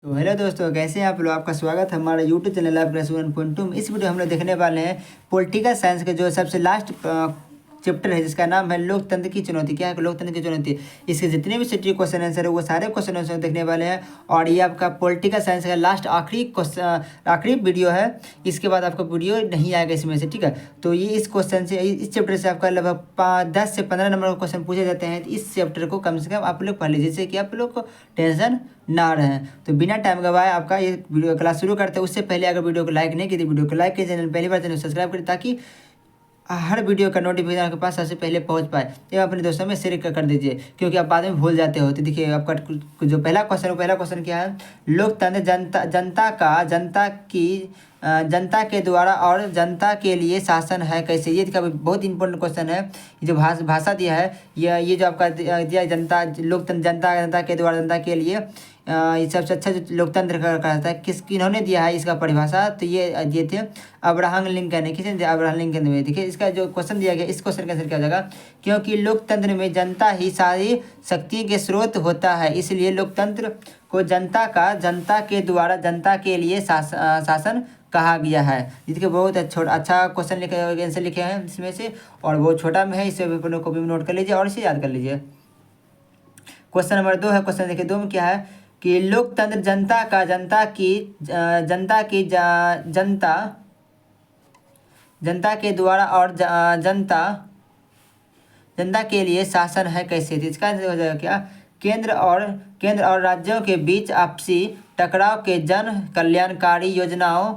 तो हेलो दोस्तों, कैसे हैं आप लोग। आपका स्वागत है हमारा यूट्यूब चैनल लाइव क्लास 1.2 में। इस वीडियो हम लोग देखने वाले हैं पॉलिटिकल साइंस के जो सबसे लास्ट चैप्टर है, जिसका नाम है लोकतंत्र की चुनौती। क्या है लोकतंत्र की चुनौती? इसके जितने भी सिटी क्वेश्चन आंसर है वो सारे क्वेश्चन आंसर देखने वाले हैं। और ये आपका पॉलिटिकल साइंस का लास्ट आखिरी वीडियो है। इसके बाद आपका वीडियो नहीं आएगा इसमें से, ठीक है। तो ये इस क्वेश्चन से, इस चैप्टर से आपका लगभग 10 से 15 नंबर का क्वेश्चन पूछे जाते हैं। तो इस चैप्टर को कम से कम आप लोग पढ़ लीजिए, जिससे कि आप लोग को टेंशन ना रहे। तो बिना टाइम गवाए आपका ये वीडियो क्लास शुरू करते हैं। उससे पहले अगर वीडियो को लाइक नहीं की तो वीडियो को लाइक कीजिए, चैनल पहली बार चैनल सब्सक्राइब करें, ताकि हर वीडियो का नोटिफिकेशन आपके पास सबसे पहले पहुंच पाए। एवं अपने दोस्तों में शेयर कर दीजिए, क्योंकि आप बाद में भूल जाते हो। तो देखिए आपका जो पहला क्वेश्चन क्या है? लोकतंत्र जनता के द्वारा और जनता के लिए शासन है कैसे? ये देखिए बहुत इंपॉर्टेंट क्वेश्चन है। ये जो भाषा दिया है, ये जो आपका दिया जनता लोकतंत्र जनता के द्वारा जनता के लिए, ये सबसे अच्छा जो लोकतंत्र का कहता है, किन्होंने दिया है इसका परिभाषा? तो ये दिए थे अब्राहम लिंकन ने। किसने दिया? अब्राहम लिंकन ने। देखिए इसका जो क्वेश्चन दिया गया, इस क्वेश्चन का आंसर क्या हो जाएगा? क्योंकि लोकतंत्र में जनता ही सारी शक्ति के स्रोत होता है, इसलिए लोकतंत्र को जनता के द्वारा जनता के लिए शासन कहा गया है। जिसके बहुत अच्छा क्वेश्चन लिखे आंसर लिखे हैं इसमें से, और बहुत छोटा में है। इसे अपने कॉपी में नोट कर लीजिए और इसे याद कर लीजिए। क्वेश्चन नंबर 2 है। क्वेश्चन देखिए 2 में क्या है कि लोकतंत्र जनता के द्वारा और जनता के लिए शासन है कैसे? तो इसका आंसर हो जाएगा क्या? केंद्र और राज्यों के बीच आपसी टकराव के जन कल्याणकारी योजनाओं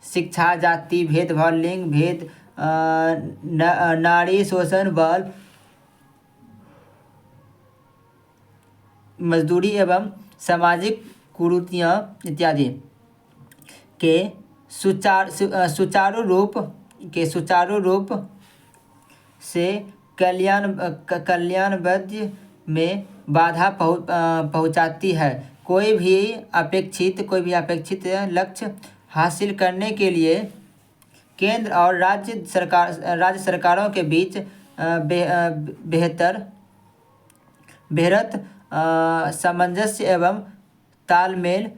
शिक्षा, जाति भेदभाव, लिंग भेद, नारी शोषण, बल मजदूरी एवं सामाजिक कुरीतियाँ इत्यादि के सुचारू रूप से कल्याणबद्ध में बाधा पहुंचाती है। कोई भी अपेक्षित लक्ष्य हासिल करने के लिए केंद्र और राज्य सरकारों के बीच बेहतर सामंजस्य एवं तालमेल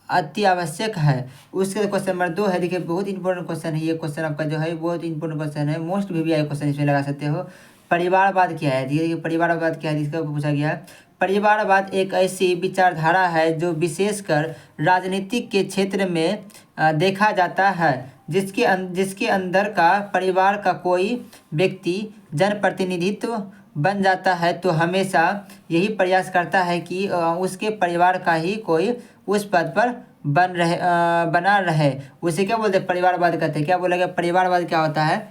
अति आवश्यक है। उसके क्वेश्चन नंबर 2 है। देखिए बहुत इंपॉर्टेंट क्वेश्चन है ये। क्वेश्चन आपका जो है बहुत इंपॉर्टेंट क्वेश्चन है। मोस्ट VVI क्वेश्चन इसमें लगा सकते हो। परिवारवाद क्या है? देखिए परिवारवाद क्या है, इसका पूछा गया है। परिवारवाद एक ऐसी विचारधारा है जो विशेषकर राजनीतिक के क्षेत्र में देखा जाता है, जिसके अंदर का परिवार का कोई व्यक्ति जनप्रतिनिधित्व बन जाता है तो हमेशा यही प्रयास करता है कि उसके परिवार का ही कोई उस पद पर बना रहे। उसे क्या बोलते हैं? परिवारवाद कहते हैं। क्या बोला गया? परिवारवाद क्या होता है?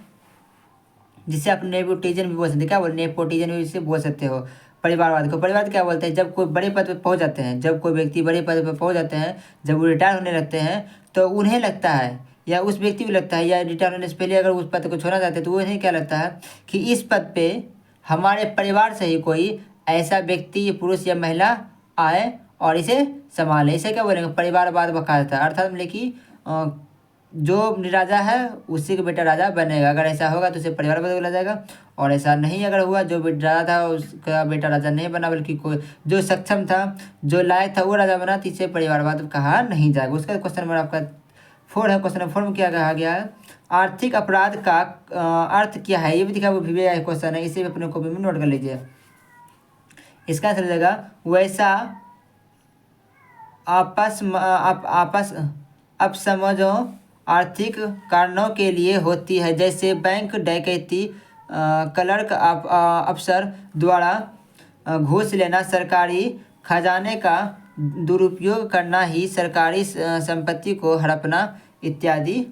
जिसे आप नेपोटिज्म भी बोल सकते हैं। क्या बोल? नेपोटिज्म भी इसे बोल सकते हो परिवारवाद को। परिवार क्या बोलते हैं? जब कोई बड़े पद पर पहुंच जाते हैं, जब कोई व्यक्ति बड़े पद पर पहुंच जाते हैं, जब वो रिटायर होने लगते हैं, तो उन्हें लगता है, या उस व्यक्ति को लगता है, या रिटायर होने से पहले अगर उस पद को छोड़ना चाहते हैं, तो उन्हें क्या लगता है कि इस पद पे हमारे परिवार से ही कोई ऐसा व्यक्ति, पुरुष या महिला आए और इसे संभाले। इसे क्या बोलेंगे? परिवारवाद कहा जाता है। अर्थात मतलब कि जो राजा है उसी का बेटा राजा बनेगा। अगर ऐसा होगा तो उसे परिवारवाद बोला जाएगा। और ऐसा नहीं अगर हुआ, जो राजा था उसका बेटा राजा नहीं बना, बल्कि कोई जो सक्षम था, जो लायक था, वो राजा बना, तो इसे परिवारवाद कहा नहीं जाएगा। उसका क्वेश्चन नंबर आपका 4 है। क्वेश्चन नंबर 4 में क्या कहा गया है? आर्थिक अपराध का अर्थ क्या है? ये भी दिखा, वो VVI क्वेश्चन है। इसे भी अपने कॉपी में नोट कर लीजिए। इसका आंसर हो जाएगा वैसा अपसमझों आर्थिक कारणों के लिए होती है, जैसे बैंक डकैती, क्लर्क अफसर द्वारा घूस लेना, सरकारी खजाने का दुरुपयोग करना ही सरकारी संपत्ति को हड़पना इत्यादि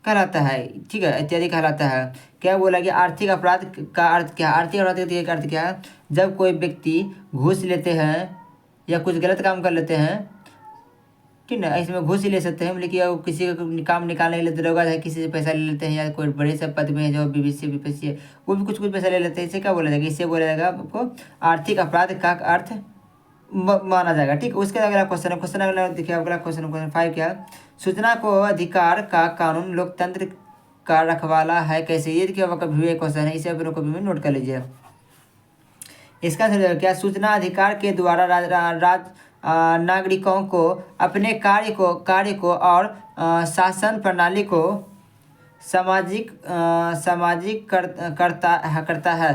कहलाता है। ठीक है, इत्यादि कहलाता है। क्या बोला गया? आर्थिक अपराध का अर्थ क्या है? आर्थिक अपराध का अर्थ क्या है? जब कोई व्यक्ति घूस लेते हैं या कुछ गलत काम कर लेते हैं, ठीक है, इसमें घूस ही ले सकते हैं, लेकिन किसी का काम निकालने के लिए दरोगा है, किसी से पैसा ले लेते हैं, या कोई बड़े से पद में है जो BBC है, वो भी कुछ पैसा ले लेते हैं। इसे क्या बोला जाएगा? इससे बोला जाएगा आपको आर्थिक अपराध का अर्थ माना जाएगा। ठीक, उसके अगला क्वेश्चन है। क्वेश्चन अगला देखिए, अगला क्वेश्चन 5 क्या? सूचना को अधिकार का कानून लोकतंत्र का रखवाला है कैसे? ये देखिए VVI क्वेश्चन है। इसे अपने कॉपी में नोट कर लीजिए। इसका क्या? सूचना अधिकार के द्वारा नागरिकों को अपने कार्य को और शासन प्रणाली को सामाजिक करता है।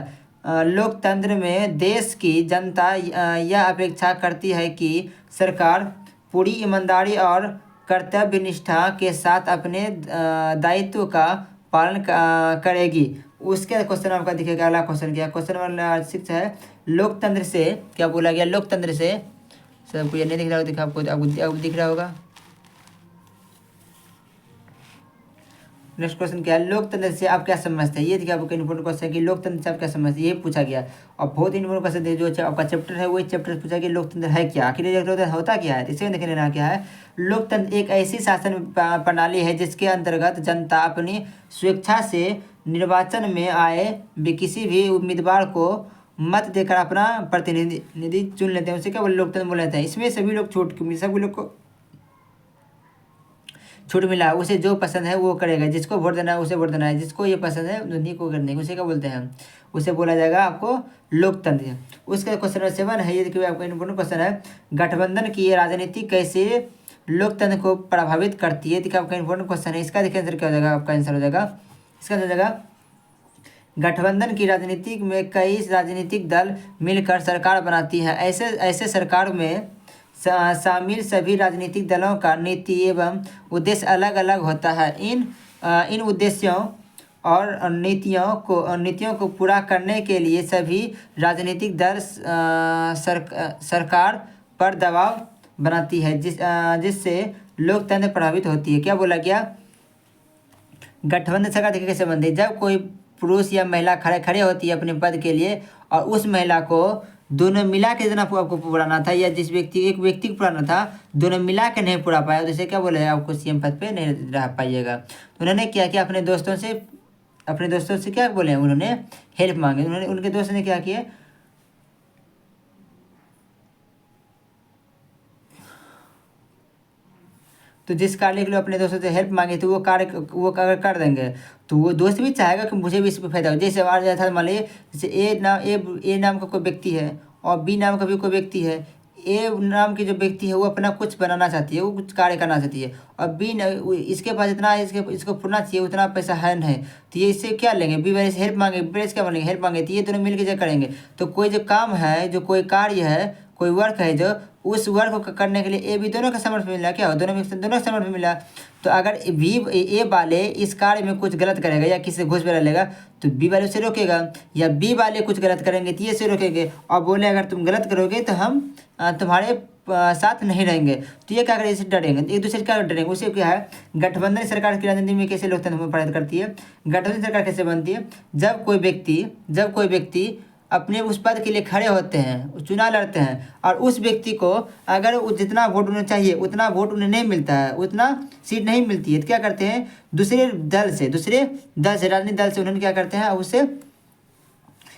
लोकतंत्र में देश की जनता यह अपेक्षा करती है कि सरकार पूरी ईमानदारी और कर्तव्य निष्ठा के साथ अपने दायित्व का पालन करेगी। उसके क्वेश्चन आपका दिखेगा। अगला क्वेश्चन क्या, क्वेश्चन नंबर 6 है लोकतंत्र से क्या बोला गया। लोकतंत्र से सबको ये नहीं दिख रहा होगा, आपको दिख रहा होगा। नेक्स्ट क्वेश्चन क्या है, लोकतंत्र से आप क्या समझते हैं। ये देखिए आपको इंपॉर्टेंट क्वेश्चन है कि लोकतंत्र से आप क्या समझते हैं, ये पूछा गया। और बहुत इंपॉर्टेंट क्वेश्चन है जो आपका चैप्टर है वही चैप्टर पूछा कि लोकतंत्र है क्या, आखिर ये होता क्या है। इसे देख लेना क्या है। लोकतंत्र एक ऐसी शासन प्रणाली है जिसके अंतर्गत जनता अपनी स्वेच्छा से निर्वाचन में आए किसी भी उम्मीदवार को मत देकर अपना प्रतिनिधि चुन लेते हैं। उसे क्या बोले, लोकतंत्र बोले जाते हैं। इसमें सभी लोग सभी लोग को छूट मिला, उसे जो पसंद है वो करेगा, जिसको वोट देना है उसे वोट देना है, जिसको ये पसंद है उन्हीं को करने, उसे क्या बोलते हैं, उसे बोला जाएगा आपको लोकतंत्र। उसका क्वेश्चन नंबर 7 है, ये देखिए आपका इम्पोर्टेंट क्वेश्चन है, गठबंधन की राजनीति कैसे लोकतंत्र को प्रभावित करती है। देखिए आपका इम्पोर्टेंट क्वेश्चन है, इसका देखिए आंसर क्या हो जाएगा, आपका आंसर हो जाएगा, इसका आंसर हो जाएगा गठबंधन की राजनीति में कई राजनीतिक दल मिलकर सरकार बनाती है। ऐसे सरकार में शामिल सभी राजनीतिक दलों का नीति एवं उद्देश्य अलग अलग होता है। इन उद्देश्यों और नीतियों को पूरा करने के लिए सभी राजनीतिक दल सरकार पर दबाव बनाती है, जिससे लोकतंत्र प्रभावित होती है। क्या बोला गया, गठबंधन सरकार देखिए कैसे बनती है। जब कोई पुरुष या महिला खड़े होती है अपने पद के लिए और उस महिला को दोनों मिला के जितना आपको पुराना था या जिस एक व्यक्ति को पुराना था, दोनों मिला के नहीं पूरा पाया, जैसे क्या बोले आपको सीएम पद पे नहीं रह पाइएगा। तो उन्होंने क्या किया, अपने दोस्तों से क्या बोले, उन्होंने हेल्प मांगे। उन्होंने उनके दोस्त ने क्या किया, तो जिस कार्य के लिए अपने दोस्तों से हेल्प मांगे तो वो कार्य कर देंगे, तो वो दोस्त भी चाहेगा कि मुझे भी इस पर फायदा हो। जैसे आ जाता था, मान लीजिए जैसे ए नाम का कोई व्यक्ति है और बी नाम का भी कोई व्यक्ति है। ए नाम की जो व्यक्ति है वो अपना कुछ बनाना चाहती है, वो कुछ कार्य करना चाहती है, और इसके पास इतना इसको पूर्णा चाहिए उतना पैसा है नहीं, तो ये इससे क्या लेंगे, बी वाले से हेल्प मांगे, बी वाले से क्या मांगेंगे, हेल्प मांगे, तो ये दोनों मिलकर जो करेंगे। तो कोई जो काम है, जो कोई कार्य है, कोई वर्क है, जो उस वर्क को करने के लिए ए बी दोनों का समर्थन मिला, क्या हो, दोनों का समर्थन मिला। तो अगर ए वाले इस कार्य में कुछ गलत करेगा या किसी से घूस वगैरह लेगा तो बी वाले उसे रोकेगा, या बी वाले कुछ गलत करेंगे तो ये से रोकेंगे और बोले अगर तुम गलत करोगे तो हम तुम्हारे साथ नहीं रहेंगे। तो ये क्या करेंगे, इसे डरेंगे, एक दूसरे से क्या डरेंगे। उसे क्या है, गठबंधन सरकार की राजनीति में कैसे लोकतंत्र में प्रभावित करती है। गठबंधन सरकार कैसे बनती है, जब कोई व्यक्ति अपने उस पद के लिए खड़े होते हैं, चुनाव लड़ते हैं, और उस व्यक्ति को अगर जितना वोट उन्हें चाहिए उतना वोट उन्हें नहीं मिलता है, उतना सीट नहीं मिलती है, तो क्या करते हैं, दूसरे दल से राजनीतिक दल से उन्होंने क्या करते हैं, उससे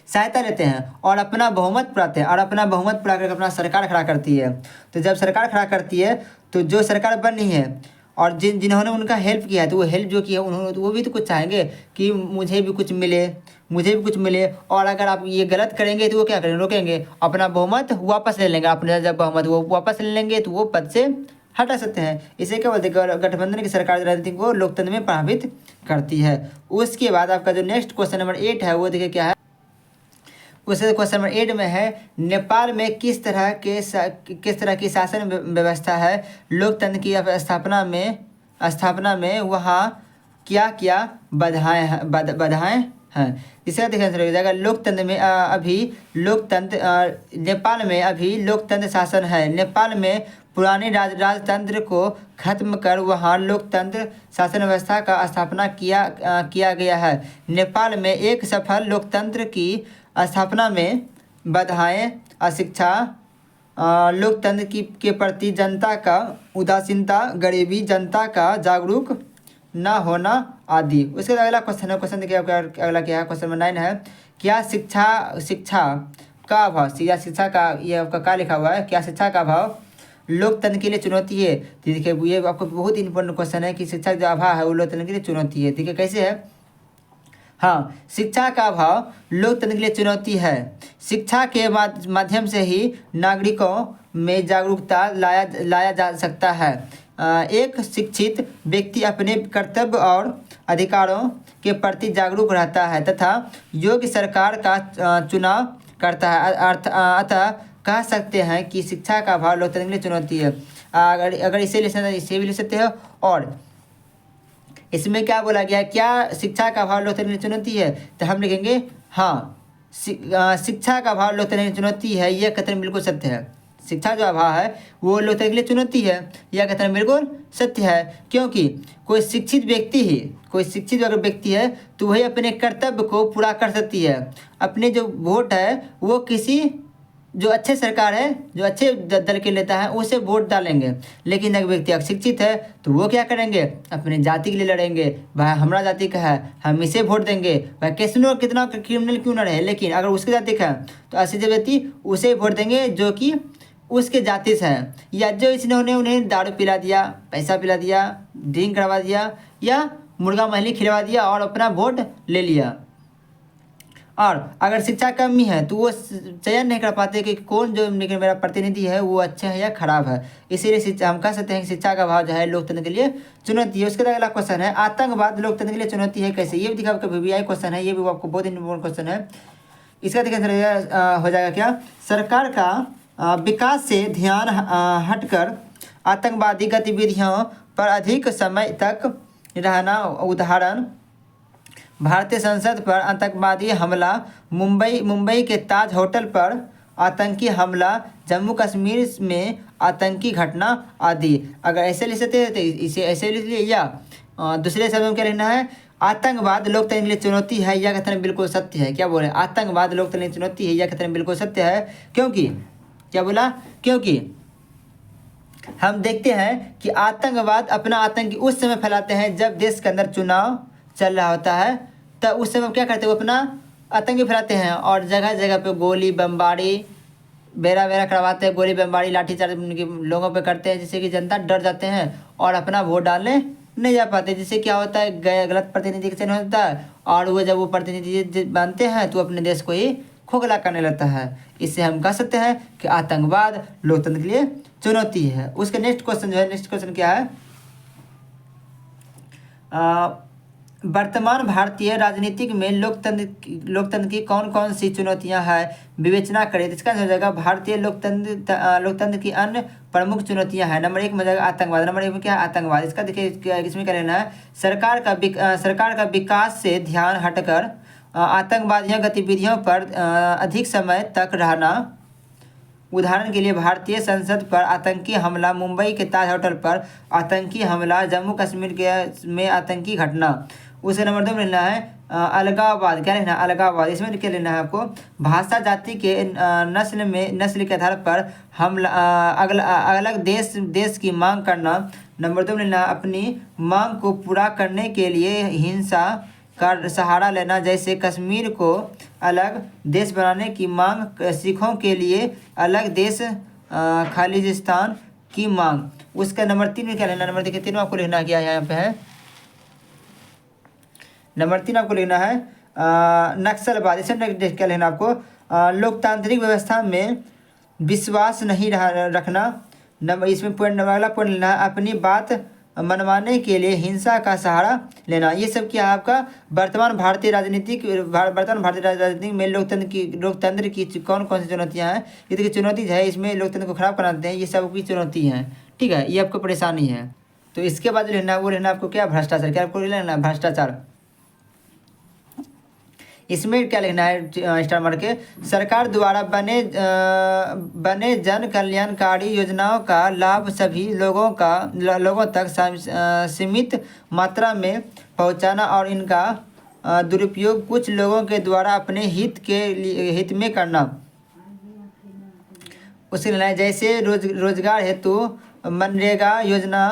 सहायता लेते हैं और अपना बहुमत पाते हैं, और अपना बहुमत पा करके अपना सरकार खड़ा करती है। तो जब सरकार खड़ा करती है तो जो सरकार बनी है और जिन्होंने उनका हेल्प किया है, तो वो हेल्प जो किया उन्होंने, तो वो भी तो कुछ चाहेंगे कि मुझे भी कुछ मिले, और अगर आप ये गलत करेंगे तो वो क्या करेंगे, रोकेंगे, अपना बहुमत वापस ले लेंगे। अपने जब बहुमत वो वापस ले लेंगे तो वो पद से हटा सकते हैं। इसे क्या बोलते हैं, गठबंधन की सरकार राजनीति को लोकतंत्र में प्रभावित करती है। उसके बाद आपका जो नेक्स्ट क्वेश्चन नंबर 8 है वो देखिए क्या है। उससे क्वेश्चन नंबर 8 में है, नेपाल में किस तरह की शासन व्यवस्था है। लोकतंत्र की स्थापना में वहाँ क्या क्या बाधाएं हैं। इसका देखिए आंसर हो जाएगा, नेपाल में अभी लोकतंत्र शासन है। नेपाल में पुराने राजतंत्र को खत्म कर वहाँ लोकतंत्र शासन व्यवस्था का स्थापना किया गया है। नेपाल में एक सफल लोकतंत्र की स्थापना में बाधाएं, अशिक्षा, लोकतंत्र के प्रति जनता का उदासीनता, गरीबी, जनता का जागरूक न होना आदि। उसके बाद अगला क्वेश्चन देखिए अगला क्या है, क्वेश्चन नंबर 9 है, क्या शिक्षा का अभाव, शिक्षा का ये आपका क्या लिखा हुआ है, क्या शिक्षा का अभाव लोकतंत्र के लिए चुनौती है। तो देखिए ये आपको बहुत इंपॉर्टेंट क्वेश्चन है कि शिक्षा जो अभाव है वो लोकतंत्र के लिए चुनौती है। देखिए कैसे है, हाँ, शिक्षा का अभाव लोकतंत्र के लिए चुनौती है। शिक्षा के माध्यम से ही नागरिकों में जागरूकता लाया जा सकता है। एक शिक्षित व्यक्ति अपने कर्तव्य और अधिकारों के प्रति जागरूक रहता है तथा योग्य सरकार का चुनाव करता है। अतः कह सकते हैं कि शिक्षा का अभाव लोकतंत्र के लिए चुनौती है। अगर इसे इसे भी ले सकते हो। और इसमें क्या बोला गया, क्या शिक्षा का अभाव लोकतंत्र के लिए चुनौती है, तो हम लिखेंगे हाँ, शिक्षा का अभाव लोकतंत्र के लिए चुनौती है। यह कथन बिल्कुल सत्य है। शिक्षा जो अभाव है वो लोकतंत्र के लिए चुनौती है, यह कथन बिल्कुल सत्य है। क्योंकि कोई शिक्षित अगर व्यक्ति है तो वही अपने कर्तव्य को पूरा कर सकती है। अपने जो वोट है वो किसी जो अच्छे सरकार है, जो अच्छे दल के नेता है उसे वोट डालेंगे। लेकिन अगर व्यक्ति अशिक्षित है तो वो क्या करेंगे, अपने जाति के लिए लड़ेंगे। भाई हमारा जाति का है, हम इसे वोट देंगे, भाई कितना क्रिमिनल क्यों ना रहे, लेकिन अगर उसके जाति का है तो अशिक्षित व्यक्ति उसे वोट देंगे जो कि उसके जाति से है, या जो इसने उन्हें दारू पिला दिया, पैसा पिला दिया, ड्रिंक करवा दिया या मुर्गा महली खिलवा दिया और अपना वोट ले लिया। और अगर शिक्षा कमी है तो वो चयन नहीं कर पाते कि कौन जो मेरा प्रतिनिधि है वो अच्छा है या खराब है। इसीलिए शिक्षा, हम कह सकते हैं कि शिक्षा का अभाव जो है लोकतंत्र के लिए चुनौती है। उसके बाद अगला क्वेश्चन है, आतंकवाद लोकतंत्र के लिए चुनौती है कैसे। ये भी दिखा VVI क्वेश्चन है, ये भी आपको बहुत इंपॉर्टेंट क्वेश्चन है। इसका देखिए हो जाएगा क्या, सरकार का विकास से ध्यान हटकर आतंकवादी गतिविधियों पर अधिक समय तक रहना। उदाहरण, भारतीय संसद पर आतंकवादी हमला, मुंबई के ताज होटल पर आतंकी हमला, जम्मू कश्मीर में आतंकी घटना आदि। अगर ऐसे लिख सकते हैं तो इसे ऐसे लिख लिए, या दूसरे शब्दों में क्या लिखना है, आतंकवाद लोकतंत्र के लिए चुनौती है, यह कथन बिल्कुल सत्य है। क्या बोले, आतंकवाद लोकतंत्र के लिए चुनौती है, यह कथन बिल्कुल सत्य है। क्योंकि क्या बोला, क्योंकि हम देखते हैं कि आतंकवाद अपना आतंकी उस समय फैलाते हैं जब देश के अंदर चुनाव चल रहा होता है, तब उस समय क्या करते हैं, वो अपना आतंकी फैलाते हैं और जगह जगह पे गोली बमबारी बेरा करवाते हैं। गोली बमबारी लाठीचार्ज लोगों पे करते हैं, जिससे कि जनता डर जाते हैं और अपना वोट डालने नहीं जा पाते। जिससे क्या होता है, गलत प्रतिनिधि का चयन होता है और वो जब वो प्रतिनिधि बनते हैं तो अपने देश को ही खोखला करने लगता है। इससे हम कह सकते हैं कि आतंकवाद लोकतंत्र के लिए चुनौती है। उसके नेक्स्ट क्वेश्चन क्या है, वर्तमान भारतीय राजनीतिक में लोकतंत्र की कौन कौन सी चुनौतियां हैं, विवेचना करें। तो इसका हो जाएगा भारतीय लोकतंत्र की अन्य प्रमुख चुनौतियां हैं। नंबर 1 में जाएगा आतंकवाद। नंबर 1 में क्या है, आतंकवाद। इसका देखिए इसमें क्या लेना है, सरकार का विकास से ध्यान हटकर आतंकवादियों गतिविधियों पर अधिक समय तक रहना। उदाहरण के लिए भारतीय संसद पर आतंकी हमला, मुंबई के ताज होटल पर आतंकी हमला, जम्मू कश्मीर में आतंकी घटना। उसे नंबर 2 में लेना है अलगाववाद। क्या लेना है, अलगाववाद। इसमें क्या लेना है आपको, भाषा जाति के नस्ल के आधार पर हमला, अलग देश की मांग करना। नंबर 2 में लेना है अपनी मांग को पूरा करने के लिए हिंसा का सहारा लेना, जैसे कश्मीर को अलग देश बनाने की मांग, सिखों के लिए अलग देश, खालिस्तान की मांग। उसका नंबर 3 में क्या लेना, नंबर देखिए 3 आपको लिखना क्या यहाँ पे है, नंबर 3 आपको लिखना है नक्सलवाद। इसमें क्या लेना आपको, लोकतांत्रिक व्यवस्था में विश्वास नहीं रखना। इसमें अगला पॉइंट लेना है अपनी बात मनवाने के लिए हिंसा का सहारा लेना। ये सब क्या है आपका, वर्तमान भारतीय राजनीति में लोकतंत्र की कौन कौन सी चुनौतियां हैं। ये देखिए चुनौती है, इसमें लोकतंत्र को खराब बनाते हैं, ये सब की चुनौती हैं। ठीक है, ये आपको परेशानी है। तो इसके बाद जो लेना वो लेना आपको क्या, भ्रष्टाचार। क्या आपको लेना, भ्रष्टाचार। इसमें क्या लिखना है, स्टार मार के, सरकार द्वारा बने जन कल्याणकारी योजनाओं का लाभ सभी लोगों तक सीमित मात्रा में पहुंचाना और इनका दुरुपयोग कुछ लोगों के द्वारा अपने हित में करना। उसे लेना है जैसे रोजगार हेतु मनरेगा योजना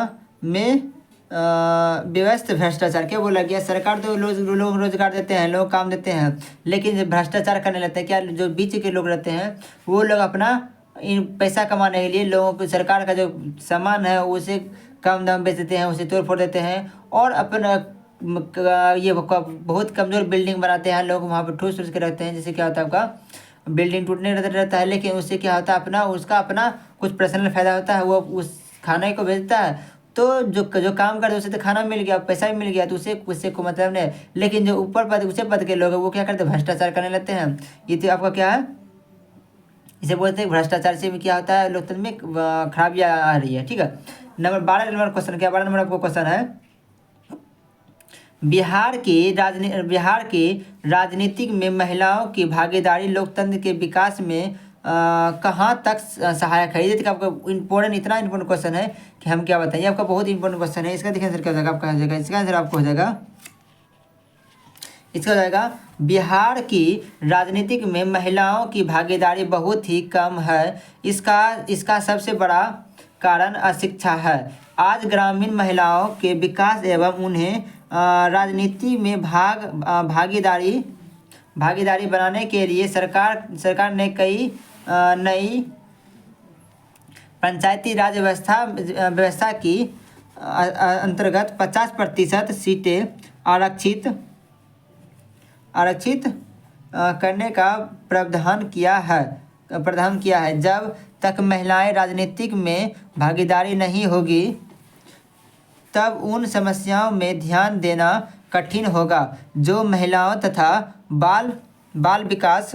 में व्यवस्थित भ्रष्टाचार। क्या बोला गया, सरकार तो लोग रोजगार देते हैं, लोग काम देते हैं, लेकिन जब भ्रष्टाचार करने लगते हैं, क्या जो बीच के लोग रहते हैं वो लोग अपना इन पैसा कमाने के लिए लोगों को सरकार का जो सामान है उसे कम दाम बेच देते हैं, उसे तोड़ फोड़ देते हैं और अपना ये बहुत कमज़ोर बिल्डिंग बनाते हैं लोग, वहाँ पर ठूस ठूस के रखते हैं, जिससे क्या होता है आपका बिल्डिंग टूटने रहता है, लेकिन उससे क्या होता है उसका अपना कुछ पर्सनल फ़ायदा होता है, वो उस खाने को बेचता है, तो जो काम करते हैं उसे तो खाना मिल गया, पैसा भी मिल गया, तो उससे को मतलब नहीं। लेकिन जो ऊपर पद ऊँचे पद के लोग हैं वो क्या करते हैं, भ्रष्टाचार करने लगते हैं। ये तो आपका क्या है, इसे बोलते हैं भ्रष्टाचार से भी क्या होता है, लोकतंत्र में खराबियाँ आ रही है। ठीक है, नंबर क्वेश्चन क्या, 12 नंबर आपको क्वेश्चन है, बिहार के राजनीतिक में महिलाओं की भागीदारी लोकतंत्र के विकास में कहाँ तक सहायक है। ये देखिए आपका इतना इंपॉर्टेंट क्वेश्चन है कि हम क्या बताएं, आपका बहुत इंपॉर्टेंट क्वेश्चन है। इसका देखिए आंसर क्या हो जाएगा, आपका हो जाएगा, इसका आंसर आपको हो जाएगा, इसका हो जाएगा बिहार की राजनीतिक में महिलाओं की भागीदारी बहुत ही कम है। इसका सबसे बड़ा कारण अशिक्षा है। आज ग्रामीण महिलाओं के विकास एवं उन्हें राजनीति में भागीदारी बनाने के लिए सरकार ने कई नई पंचायती राज व्यवस्था की अंतर्गत 50% सीटें आरक्षित करने का प्रावधान किया है। जब तक महिलाएं राजनीतिक में भागीदारी नहीं होगी तब उन समस्याओं में ध्यान देना कठिन होगा जो महिलाओं तथा बाल विकास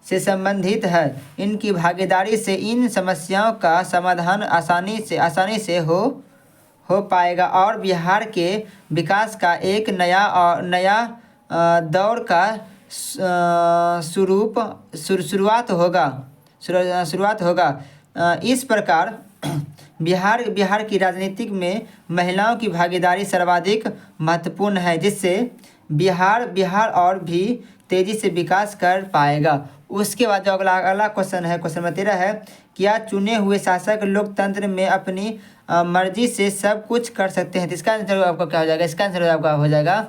से संबंधित है। इनकी भागीदारी से इन समस्याओं का समाधान आसानी से हो पाएगा और बिहार के विकास का एक नया दौर का शुरुआत होगा। इस प्रकार बिहार की राजनीतिक में महिलाओं की भागीदारी सर्वाधिक महत्वपूर्ण है, जिससे बिहार और भी तेजी से विकास कर पाएगा। उसके बाद जो अगला क्वेश्चन है, क्वेश्चन नंबर 13 है, क्या चुने हुए शासक लोकतंत्र में अपनी मर्जी से सब कुछ कर सकते हैं। तो इसका आंसर आपका क्या हो जाएगा, इसका आंसर आपका हो जाएगा,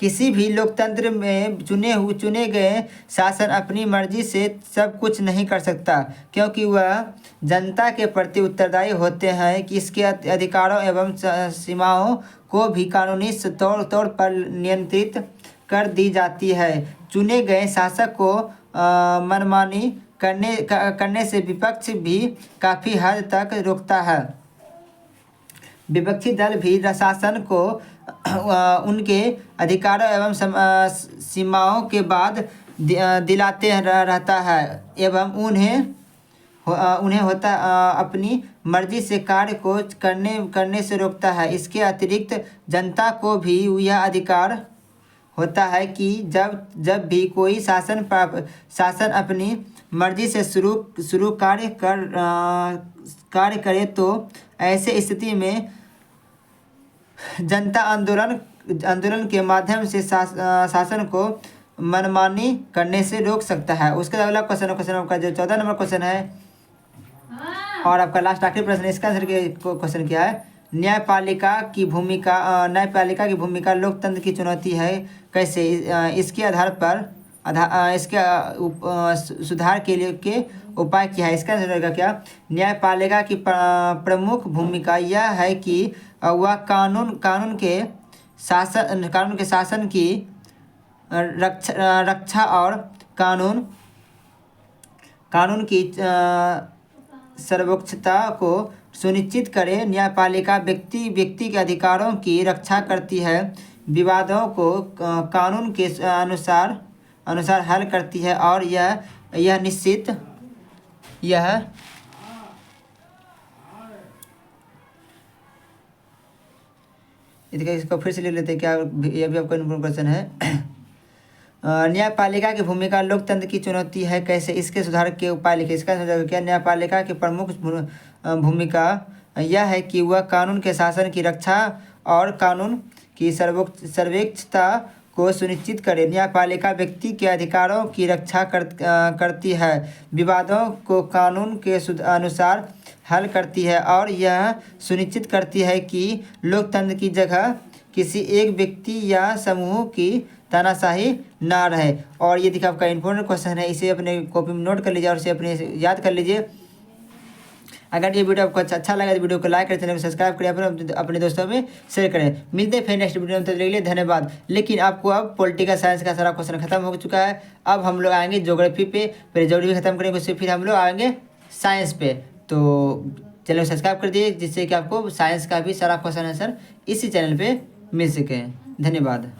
किसी भी लोकतंत्र में चुने गए शासन अपनी मर्जी से सब कुछ नहीं कर सकता, क्योंकि वह जनता के प्रति उत्तरदायी होते हैं कि इसके अधिकारों एवं सीमाओं को भी कानूनी तौर पर नियंत्रित कर दी जाती है। चुने गए शासक को मनमानी करने से विपक्ष भी काफ़ी हद तक रोकता है। विपक्षी दल भी शासन को उनके अधिकारों एवं सीमाओं के बाद दिलाते रहता है एवं उन्हें अपनी मर्जी से कार्य को करने से रोकता है। इसके अतिरिक्त जनता को भी यह अधिकार होता है कि जब भी कोई शासन अपनी मर्जी से शुरू कार्य करे तो ऐसे स्थिति में जनता आंदोलन के माध्यम से शासन को मनमानी करने से रोक सकता है। उसके अगला क्वेश्चन आपका जो 14 नंबर क्वेश्चन है और आपका लास्ट आखिरी प्रश्न, इसका आंसर क्वेश्चन क्या है, न्यायपालिका की भूमिका लोकतंत्र की चुनौती है कैसे। इसके आधार पर इसके सुधार के उपाय क्या है। इसका आंसर रहेगा क्या, न्यायपालिका की प्रमुख भूमिका यह है कि वह कानून के शासन की रक्षा और कानून की सर्वोच्चता को सुनिश्चित करे। न्यायपालिका व्यक्ति के अधिकारों की रक्षा करती है, विवादों को कानून के अनुसार हल करती है और यह निश्चित इसको फिर से ले लेते हैं क्या, यह भी आपका इम्पोर्टेंट क्वेश्चन है। न्यायपालिका की भूमिका लोकतंत्र की चुनौती है कैसे, इसके सुधार के उपाय लिखे। इसका क्या, न्यायपालिका की प्रमुख भूमिका यह है कि वह कानून के शासन की रक्षा और कानून की सर्वोच्चता को सुनिश्चित करे। न्यायपालिका व्यक्ति के अधिकारों की रक्षा करती है, विवादों को कानून के अनुसार हल करती है और यह सुनिश्चित करती है कि लोकतंत्र की जगह किसी एक व्यक्ति या समूह की तानाशाही ना रहे। और ये देखिए आपका इम्पोर्टेंट क्वेश्चन है, इसे अपने कॉपी में नोट कर लीजिए और इसे अपने याद कर लीजिए। अगर ये वीडियो आपको अच्छा लगा तो वीडियो को लाइक करें, चैनल को सब्सक्राइब करें, अपने दोस्तों में शेयर करें। मिलते हैं फिर नेक्स्ट वीडियो में, तब तक के लिए धन्यवाद। लेकिन आपको अब पॉलिटिकल साइंस का सारा क्वेश्चन खत्म हो चुका है। अब हम लोग आएंगे ज्योग्राफी पे, फिर ज्योग्राफी खत्म करेंगे, उससे फिर हम लोग आएंगे साइंस पे। तो चैनल को सब्सक्राइब कर दिए, जिससे कि आपको साइंस का भी सारा क्वेश्चन आंसर इसी चैनल पे मिल सके। धन्यवाद।